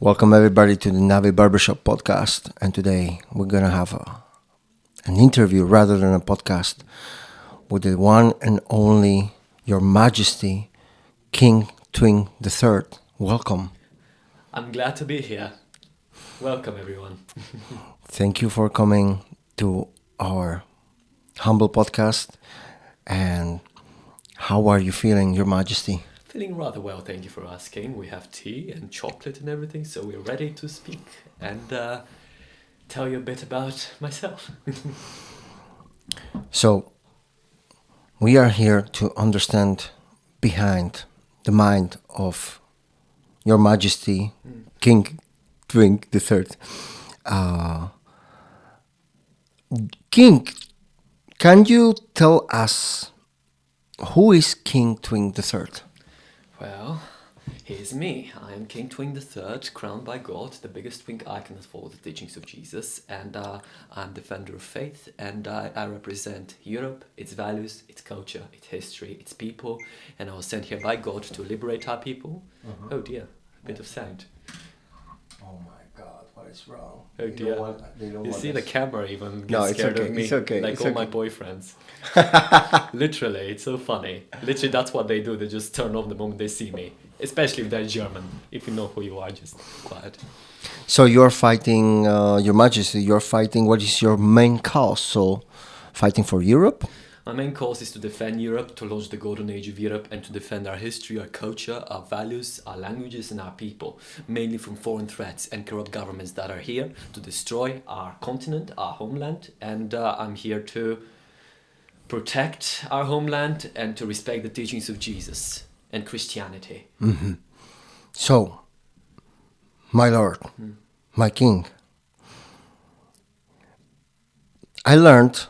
Welcome everybody to the Navi BARBERSHOP podcast, and today we're gonna have an interview rather than a podcast with the one and only Your Majesty King Twink III. Welcome. I'm glad to be here. Welcome, everyone. Thank you for coming to our humble podcast. And how are you feeling, Your Majesty? Feeling rather well, thank you for asking. We have tea and chocolate and everything, so we're ready to speak and tell you a bit about myself. So, we are here to understand behind the mind of Your Majesty King Twink III. Uh, King, can you tell us who is King Twink III? Well, here's me. I am King Twink III, crowned by God, the biggest twink icon that follows the teachings of Jesus, and I'm defender of faith, and I represent Europe, its values, its culture, its history, its people, and I was sent here by God to liberate our people. Oh dear, a bit of sound. Oh my God, what is wrong? Oh dear. You see the camera even gets scared of me, It's okay. like It's all okay. my boyfriends. Literally, it's so funny. Literally, that's what they do. They just turn off the moment they see me. Especially if they're German. If you know who you are, just quiet. So you're fighting, Your Majesty, you're fighting, what is your main cause? So, fighting for Europe? My main cause is to defend Europe, to launch the golden age of Europe, and to defend our history, our culture, our values, our languages, and our people, mainly from foreign threats and corrupt governments that are here to destroy our continent, our homeland. And I'm here to protect our homeland and to respect the teachings of Jesus and Christianity. So, my lord, my king, I learned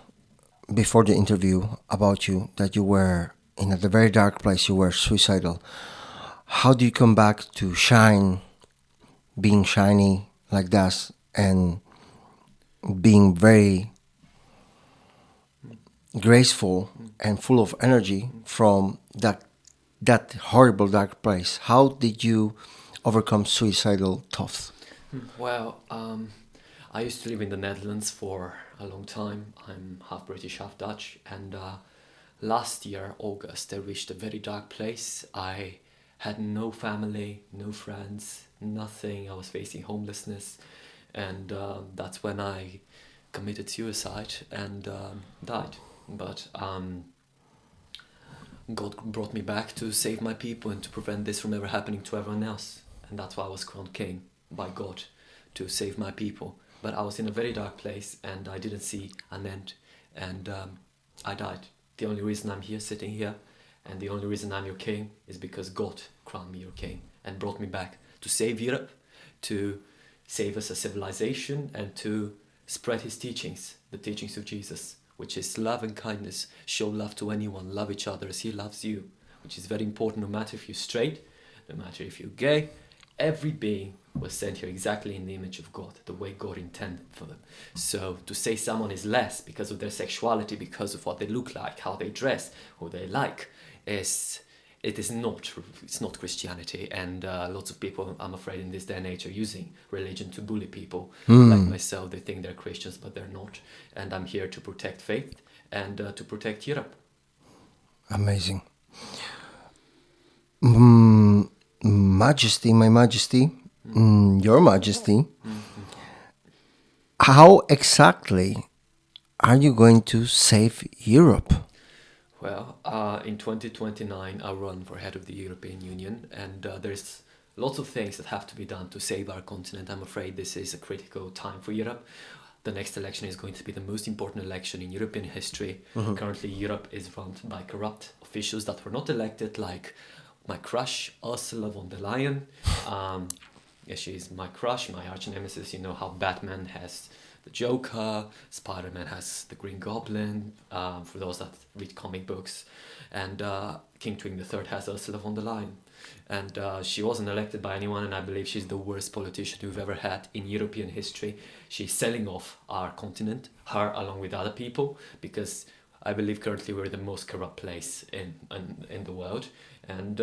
before the interview about you that you were in a very dark place, you were suicidal. How do you come back to shine, being shiny like that, and being very graceful and full of energy from that horrible dark place? How did you overcome suicidal thoughts? Well, I used to live in the Netherlands for a long time. I'm half British, half Dutch, and last year, August, I reached a very dark place. I had no family, no friends, nothing. I was facing homelessness, and that's when I committed suicide and died. But God brought me back to save my people and to prevent this from ever happening to everyone else. And that's why I was crowned king by God, to save my people. But I was in a very dark place and I didn't see an end. And I died. The only reason I'm here, sitting here, and the only reason I'm your king is because God crowned me your king and brought me back to save Europe, to save us as civilization, and to spread his teachings, the teachings of Jesus, which is love and kindness. Show love to anyone, love each other as he loves you, which is very important, no matter if you're straight, no matter if you're gay. Every being was sent here exactly in the image of God, the way God intended for them. So to say someone is less because of their sexuality, because of what they look like, how they dress, who they like, it's not Christianity. And lots of people, I'm afraid, in this day and age are using religion to bully people like myself. They think they're Christians, but they're not. And I'm here to protect faith and to protect Europe. Amazing. Majesty, my Majesty, Your Majesty, how exactly are you going to save Europe? Well, in 2029, I'll run for head of the European Union, and there's lots of things that have to be done to save our continent. I'm afraid this is a critical time for Europe. The next election is going to be the most important election in European history. Currently, Europe is run by corrupt officials that were not elected, like my crush, Ursula von der Leyen. Yeah, she's my crush, my arch nemesis. You know how Batman has the Joker, Spider-Man has the Green Goblin, for those that read comic books, and King Twink III has Ursula von der Leyen. And she wasn't elected by anyone, and I believe she's the worst politician we've ever had in European history. She's selling off our continent, her along with other people, because I believe currently we're the most corrupt place in the world. And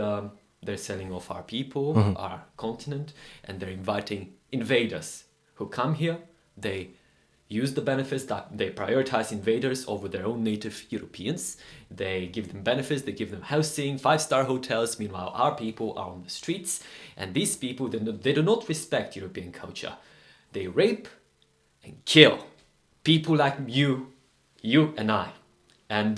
They're selling off our people, our continent, and they're inviting invaders who come here. They use the benefits, that they prioritize invaders over their own native Europeans. They give them benefits, they give them housing, 5-star hotels. Meanwhile, our people are on the streets, and these people, they do not respect European culture. They rape and kill people like you and I. And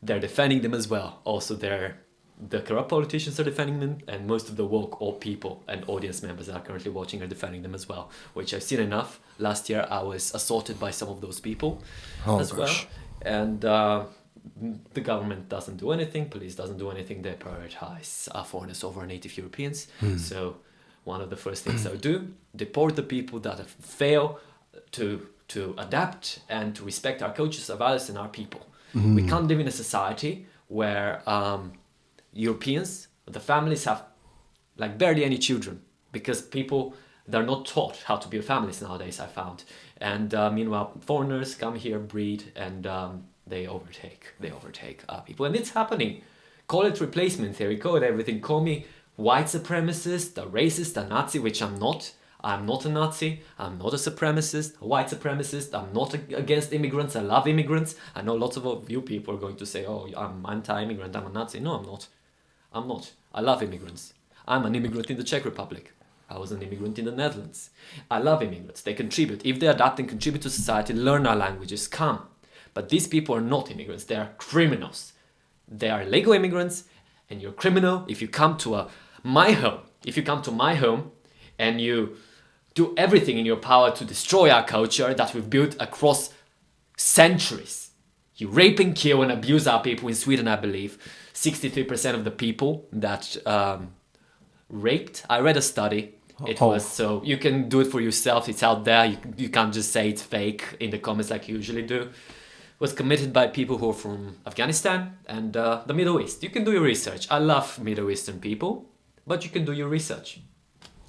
they're defending them as well. Also, the corrupt politicians are defending them, and most of the woke old people and audience members that are currently watching are defending them as well, which I've seen enough. Last year, I was assaulted by some of those people as well. And the government doesn't do anything, police doesn't do anything. They prioritize foreigners over native Europeans. So one of the first things I'll do, deport the people that fail to adapt and to respect our cultures, our values, and our people. We can't live in a society where Europeans, the families have like barely any children, because people, they're not taught how to build families nowadays, I found. And meanwhile, foreigners come here, breed, and they overtake people. And it's happening. Call it replacement theory, call it everything. Call me white supremacist, a racist, a Nazi, which I'm not. I'm not a Nazi, I'm not a supremacist, a white supremacist, I'm not against immigrants, I love immigrants. I know lots of you people are going to say, oh, I'm anti-immigrant, I'm a Nazi. No, I'm not. I'm not. I love immigrants. I'm an immigrant in the Czech Republic. I was an immigrant in the Netherlands. I love immigrants. They contribute. If they adapt and contribute to society, learn our languages, come. But these people are not immigrants. They are criminals. They are illegal immigrants, and you're a criminal if you come to my home. If you come to my home and you do everything in your power to destroy our culture that we've built across centuries. You rape and kill and abuse our people. In Sweden, I believe 63% of the people that raped. I read a study. It was, so you can do it for yourself. It's out there. You can't just say it's fake in the comments like you usually do. Was committed by people who are from Afghanistan and the Middle East. You can do your research. I love Middle Eastern people, but you can do your research.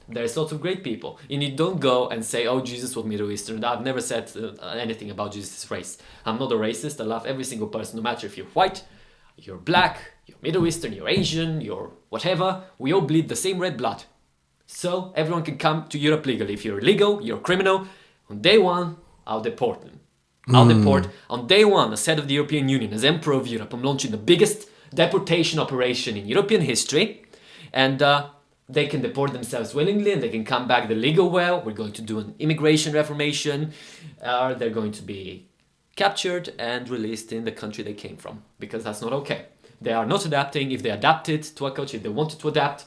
There's lots of great people. And you don't go and say, oh, Jesus was Middle Eastern. I've never said anything about Jesus' race. I'm not a racist. I love every single person, no matter if you're white, you're black, you're Middle Eastern, you're Asian, you're whatever. We all bleed the same red blood. So everyone can come to Europe legally. If you're illegal, you're a criminal. On day one, I'll deport them. I'll deport. On day one, as head of the European Union, as Emperor of Europe, I'm launching the biggest deportation operation in European history. And they can deport themselves willingly and they can come back the legal way. We're going to do an immigration reformation. They're going to be captured and released in the country they came from, because that's not okay. They are not adapting. If they adapted to our culture, if they wanted to adapt,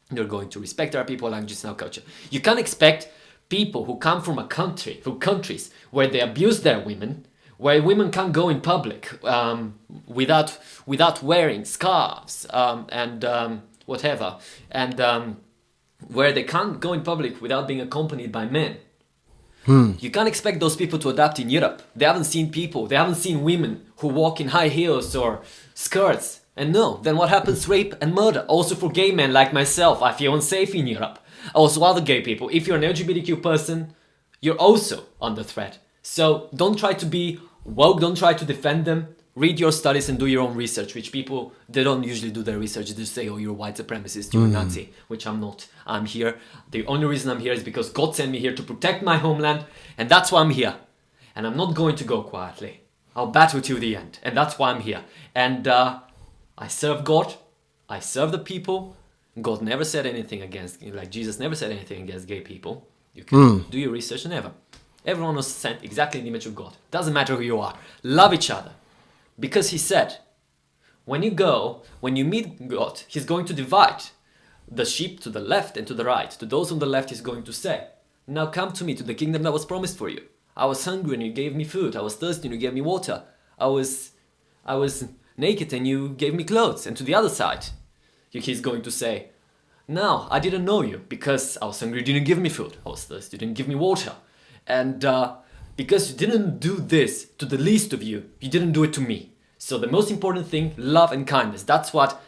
they're going to respect our people, languages, and our culture. You can't expect people who come from countries where they abuse their women, where women can't go in public without wearing scarves and whatever, and where they can't go in public without being accompanied by men. You can't expect those people to adapt in Europe. They haven't seen women who walk in high heels or skirts. And no, then what happens? Rape and murder. Also for gay men like myself, I feel unsafe in Europe. Also other gay people. If you're an LGBTQ person, you're also under threat. So don't try to be woke, don't try to defend them. Read your studies and do your own research, which people, they don't usually do their research. They just say, oh, you're a white supremacist, you're a Nazi, which I'm not. I'm here. The only reason I'm here is because God sent me here to protect my homeland, and that's why I'm here. And I'm not going to go quietly. I'll battle till the end, and that's why I'm here. And I serve God, I serve the people. God never said anything against, like Jesus never said anything against gay people. You can do your research, never. Everyone was sent exactly in the image of God. Doesn't matter who you are. Love each other. Because he said, when you meet God, he's going to divide the sheep to the left and to the right. To those on the left, he's going to say, now come to me, to the kingdom that was promised for you. I was hungry and you gave me food. I was thirsty and you gave me water. I was naked and you gave me clothes. And to the other side, he's going to say, no, I didn't know you because I was hungry, you didn't give me food. I was thirsty, you didn't give me water. And because you didn't do this to the least of you, you didn't do it to me. So the most important thing, love and kindness. That's what